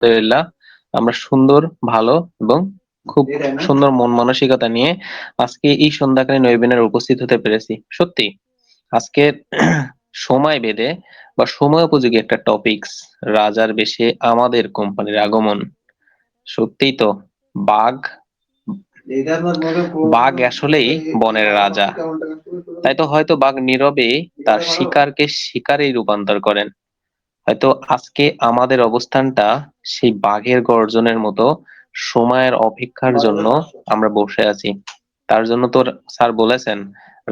আলহামদুলিল্লাহ, আমরা সুন্দর, ভালো এবং খুব সুন্দর মন মানসিকতা নিয়ে আজকে এই সন্ধ্যাকালীন ওয়েবিনারে উপস্থিত হতে পেরেছি। সত্যি আজকে সময় বেঁধে বা সময় উপযোগী একটা টপিকস, রাজার বেশে আমাদের কোম্পানির আগমন। সত্যিই তো বাঘ বাঘ আসলেই বনের রাজা। তাই তো হয়তো বাঘ নীরবে তার শিকারকে শিকারেই রূপান্তর করেন। হয়তো আজকে আমাদের অবস্থানটা সেই বাঘের গর্জনের মতো। সময়ের অপেক্ষার জন্য আমরা বসে আছি। তার জন্য তো স্যার বলেছেন,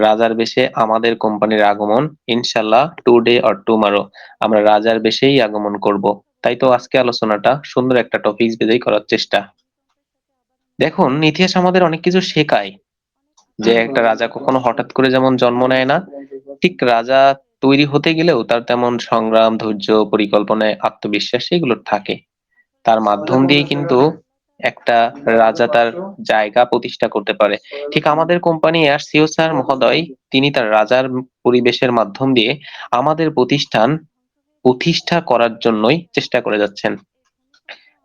রাজার বেশে আমাদের কোম্পানির আগমন, ইনশাল্লাহ টুডে অর টুমারো আমরা রাজার বেশেই আগমন করব। তাই তো আজকে আলোচনাটা সুন্দর একটা টপিক বেঁধেই করার চেষ্টা। দেখুন, ইতিহাস আমাদের অনেক কিছু শেখায়। যে একটা রাজা কখনো হঠাৎ করে যেমন জন্ম নেয় না, ঠিক রাজা তৈরি হতে গেলেও তার তেমন সংগ্রাম, ধৈর্য, পরিকল্পনায় আত্মবিশ্বাস এগুলো থাকে। তার মাধ্যম দিয়ে কিন্তু একটা রাজা তার জায়গা প্রতিষ্ঠা করতে পারে। ঠিক আমাদের কোম্পানি এয়ার সিও স্যার মহোদয়, তিনি তার রাজার পরিবেশের মাধ্যম দিয়ে আমাদের প্রতিষ্ঠান প্রতিষ্ঠা করার জন্যই চেষ্টা করে যাচ্ছেন।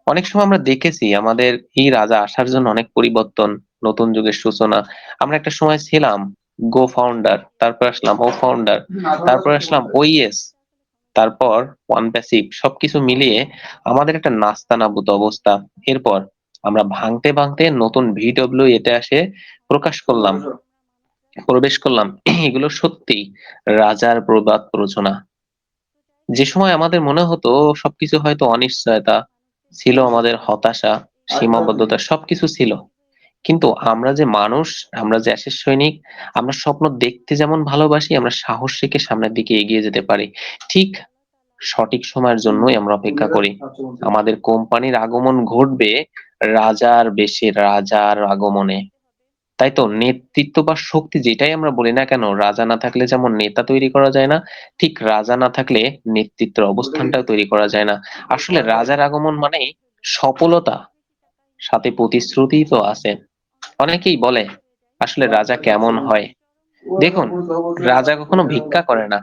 অনেক সময় আমরা দেখেছি আমাদের এই রাজা আসার জন্য অনেক পরিবর্তন, নতুন যুগের সূচনা। আমরা একটা সময় ছিলাম গো ফাউন্ডার, তারপর আসলাম ও ফাউন্ডার, তারপর আসলাম ওইএস, তারপর ওয়ান প্যাসিভ, সবকিছু মিলিয়ে আমাদের একটা নাস্তানাবুদ অবস্থা। এরপর আমরা ভাঙতে ভাঙতে নতুন ভিডব্লিউ এতে আসে প্রবেশ করলাম। এগুলো সত্যি রাজার প্রবাদ প্ররোচনা। যে সময় আমাদের মনে হতো সবকিছু হয়তো অনিশ্চয়তা ছিল, আমাদের হতাশা, সীমাবদ্ধতা সবকিছু ছিল, কিন্তু আমরা যে মানুষ, আমরা যে অ্যাশেজ সৈনিক, আমরা স্বপ্ন দেখতে যেমন ভালোবাসি, আমরা সাহস রেখে সামনের দিকে এগিয়ে যেতে পারি। ঠিক সঠিক সময়ের জন্যই আমরা অপেক্ষা করি। আমাদের কোম্পানির আগমন ঘটবে রাজার বেশে, রাজার আগমনে। তাই তো নেতৃত্ব বা শক্তি যেটাই আমরা বলি না কেন, রাজা না থাকলে যেমন নেতা তৈরি করা যায় না, ঠিক রাজা না থাকলে নেতৃত্বের অবস্থানটাও তৈরি করা যায় না। আসলে রাজার আগমন মানেই সফলতা, সাথে প্রতিশ্রুতি তো আছে। অনেকেই বলে আসলে রাজা কেমন হয়। দেখুন, রাজা কখনো ভিক্ষা করে না।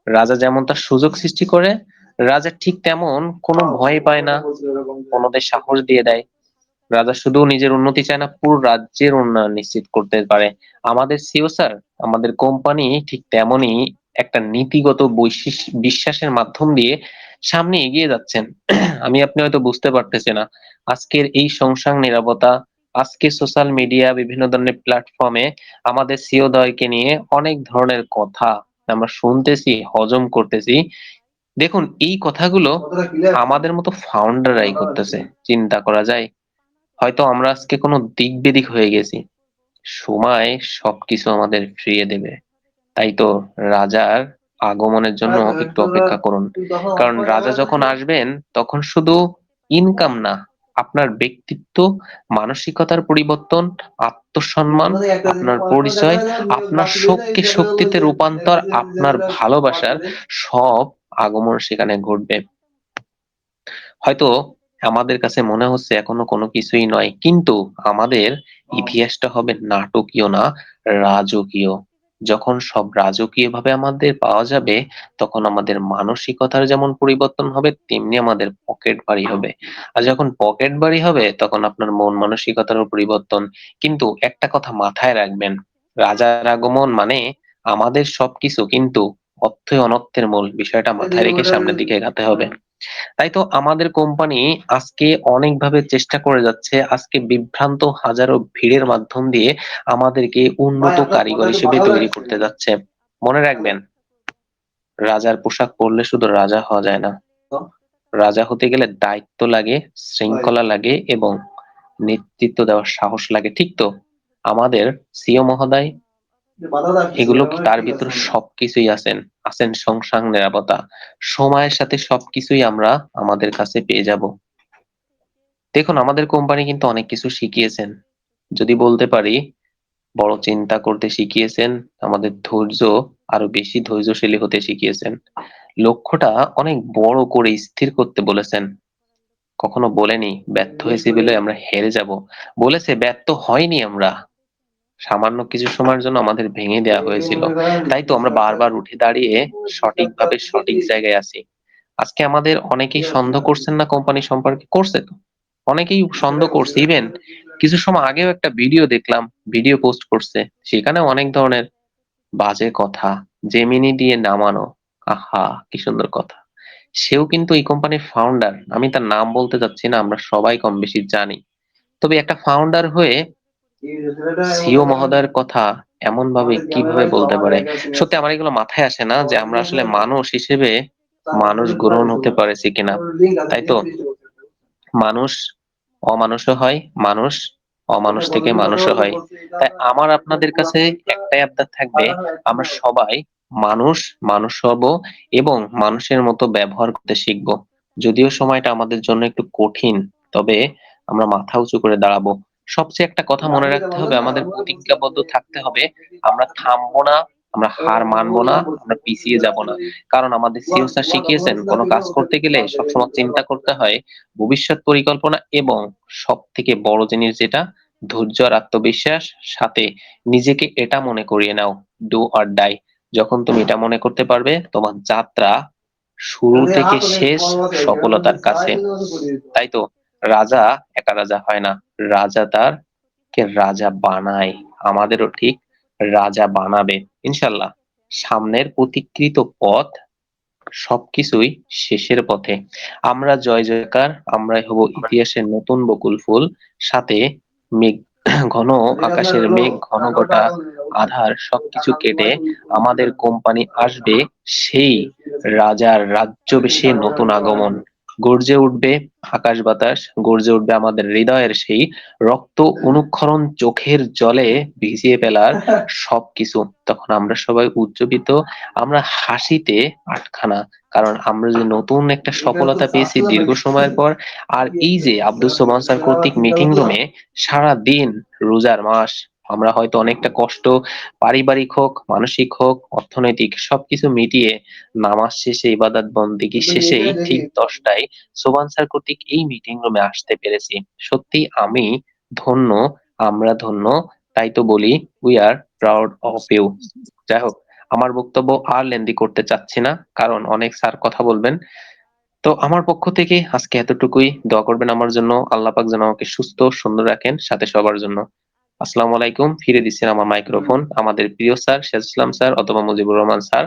রাজা যেমন তার সুযোগ সৃষ্টি করে, রাজা ঠিক তেমন কোনো ভয় পায় না, অন্যদের সাহস দিয়ে দেয়। রাজা শুধু নিজের উন্নতি চায় না, পুরো রাজ্যের উন্নয়ন নিশ্চিত করতে পারে। আমাদের সিও স্যার, আমাদের কোম্পানি ঠিক তেমনই একটা নীতিগত বিশ্বাসের মাধ্যম দিয়ে সামনে এগিয়ে যাচ্ছেন। আমি আপনি হয়তো বুঝতে পারতেছি না, আজকের এই সংসার নিরাপত্তা, আজকে সোশ্যাল মিডিয়া বিভিন্ন ধরনের প্ল্যাটফর্মে আমাদের সিও দয়কে নিয়ে অনেক ধরনের কথা আমরা শুনতেছি, হজম করতেছি। দেখুন, এই কথাগুলো আমাদের মতো ফাউন্ডাররাই করতেছে। চিন্তা করা যায়, হয়তো আমরা আজকে কোনো দিক বেদিক হয়ে গেছি, সময় সবকিছু আমাদের ফিরিয়ে দেবে। তাই তো রাজার আগমনের জন্য একটু অপেক্ষা করুন। কারণ রাজা যখন আসবেন তখন শুধু ইনকাম না, আপনার ব্যক্তিত্ব, মানসিকতার পরিবর্তন, আত্মসম্মান, আপনার পরিচয়, আপনার শক্তি শক্তিতে রূপান্তর, আপনার ভালোবাসার সব আগমন সেখানে ঘটবে। হয়তো আমাদের কাছে মনে হচ্ছে এখনো কোনো কিছুই নয়, কিন্তু আমাদের ইতিহাসটা হবে নাটকীয় না, রাজকীয়। যখন সব রাজকীয় ভাবে আমাদের পাওয়া যাবে, তখন আমাদের মানসিকতার যেমন পরিবর্তন হবে, তেমনি আমাদের পকেট ভারী হবে। আর যখন পকেট ভারী হবে, তখন আপনার মন মানসিকতারও পরিবর্তন। কিন্তু একটা কথা মাথায় রাখবেন, রাজার আগমন মানে আমাদের সবকিছু, কিন্তু অর্থই অনর্থের মূল, বিষয়টা মাথায় রেখে সামনের দিকে এগাতে হবে। তাই তো আমাদের কোম্পানি আজকে অনেকভাবে চেষ্টা করে যাচ্ছে, আজকে বিভ্রান্ত হাজারো ভিড়ের মাধ্যম দিয়ে আমাদেরকে উন্নত কারিগর হিসেবে তৈরি করতে যাচ্ছে। মনে রাখবেন, রাজার পোশাক পরলে শুধু রাজা হওয়া যায় না, রাজা হতে গেলে দায়িত্ব লাগে, শৃঙ্খলা লাগে এবং নেতৃত্ব দেওয়ার সাহস লাগে। ঠিক তো? আমাদের সিও মহোদয় এগুলো তার ভিতর সবকিছুই আছেন। আছেন সংসার নিরাপত্তা, সময়ের সাথে সবকিছুই আমরা আমাদের কাছে পেয়ে যাব। দেখুন, আমাদের কোম্পানি কিন্তু অনেক কিছু শিখিয়েছেন। যদি বলতে পারি, বড় চিন্তা করতে শিখিয়েছেন, আমাদের ধৈর্য আরো বেশি ধৈর্যশীলী হতে শিখিয়েছেন, লক্ষ্যটা অনেক বড় করে স্থির করতে বলেছেন। কখনো বলেনি ব্যর্থ হয়েছি বলে আমরা হেরে যাব, বলেছে ব্যর্থ হয়নি আমরা, সামান্য কিছু সময়ের জন্য আমাদের ভেঙে দেওয়া হয়েছিল। তাই তো আমরা বারবার উঠে দাঁড়িয়ে সঠিকভাবে সঠিক জায়গায় আছি। আজকে আমাদের অনেকেই সন্দেহ করছেন না কোম্পানি সম্পর্কে? করছে তো। অনেকেই সন্দেহ করছে। ইভেন কিছু সময় আগেও একটা ভিডিও দেখলাম, ভিডিও পোস্ট করছে। সেখানে অনেক ধরনের বাজে কথা, জেমিনি দিয়ে নামানো। আহা! কি সুন্দর কথা। সেও কিন্তু এই কোম্পানির ফাউন্ডার। আমি তার নাম বলতে চাচ্ছি না, আমরা সবাই কম বেশি জানি। তবে একটা ফাউন্ডার হয়ে সিও মহোদয়ের কথা এমন ভাবে কিভাবে বলতে পারে? সত্যি আমার এগুলো মাথায় আসে না যে আমরা আসলে মানুষ হিসেবে মানুষ গ্রহণ হতে পারেছি কিনা, তাই তো? মানুষ অমানুষও হয়, মানুষ অমানুষ থেকে মানুষও হয়। তাই আমার আপনাদের কাছে একটাই আবদার থাকবে, আমরা সবাই মানুষ, মানুষ হব এবং মানুষের মতো ব্যবহার করতে শিখব। যদিও সময়টা আমাদের জন্য একটু কঠিন, তবে আমরা মাথা উঁচু করে দাঁড়াবো। সবচেয়ে একটা কথা মনে রাখতে হবে, আমাদের প্রতিজ্ঞাবদ্ধ থাকতে হবে। আমরা থামবো না, আমরা হার মানবো না, আমরা পিছিয়ে যাব না। কারণ আমাদের সিও স্যার শিখিয়েছেন, কোনো কাজ করতে গেলে সবসময় চিন্তা করতে হয় ভবিষ্যৎ পরিকল্পনা এবং সবথেকে বড় জিনিস যেটা, ধৈর্য আর আত্মবিশ্বাস। সাথে নিজেকে এটা মনে করিয়ে নাও, ডু অর ডাই। যখন তুমি এটা মনে করতে পারবে, তোমার যাত্রা শুরু থেকে শেষ সফলতার কাছে। তাই তো, রাজা একা রাজা হয় না, রাজা তার কে রাজা বানায়। আমাদেরও ঠিক রাজা বানাবে ইনশাল্লাহ। সামনের প্রতিকৃত পথ সবকিছুই শেষের পথে। আমরা জয় জয়কার, আমরাই হব ইতিহাসের নতুন বকুল ফুল। সাথে মেঘ ঘন আকাশের মেঘ, ঘন ঘটা আধার সবকিছু কেটে আমাদের কোম্পানি আসবে সেই রাজার রাজ্যবেশে নতুন আগমন। গর্জে উঠবে আকাশ বাতাস, গর্জে উঠবে আমাদের হৃদয়ের সেই রক্ত অনুক্ষরণ, চোখের জলে ভিজিয়ে ফেলার সবকিছু। তখন আমরা সবাই উজ্জীবিত, আমরা হাসিতে আটখানা। কারণ আমরা যে নতুন একটা সফলতা পেয়েছি দীর্ঘ সময়ের পর। আর এই যে আব্দুল সোবহান স্যার কর্তৃক মিটিং রুমে সারা দিন, রোজার মাস, আমরা হয়তো অনেকটা কষ্ট, পারিবারিক হোক, মানসিক হোক, অর্থনৈতিক, সবকিছু মিটিয়ে নামাজ শেষে, ইবাদত বন্দেগী শেষেই ঠিক 10টায় সোবহান স্যার কর্তৃক এই মিটিং রুমে আসতে পেরেছি। সত্যি আমি ধন্য, আমরা ধন্য। তাই তো বলি, we are proud of you. যাই হোক, আমার বক্তব্য আর লেন্দি করতে চাচ্ছি না, কারণ অনেক স্যার কথা বলবেন। তো আমার পক্ষ থেকে আজকে এতটুকুই। দোয়া করবেন আমার জন্য, আল্লাহ পাক যেন আমাকে সুস্থ সুন্দর রাখেন, সাথে সবার জন্য। আসসালামু আলাইকুম। ফিরে দিচ্ছেন আমার মাইক্রোফোন আমাদের প্রিয় স্যার সিরাজুল ইসলাম স্যার অথবা মুজিবুর রহমান স্যার।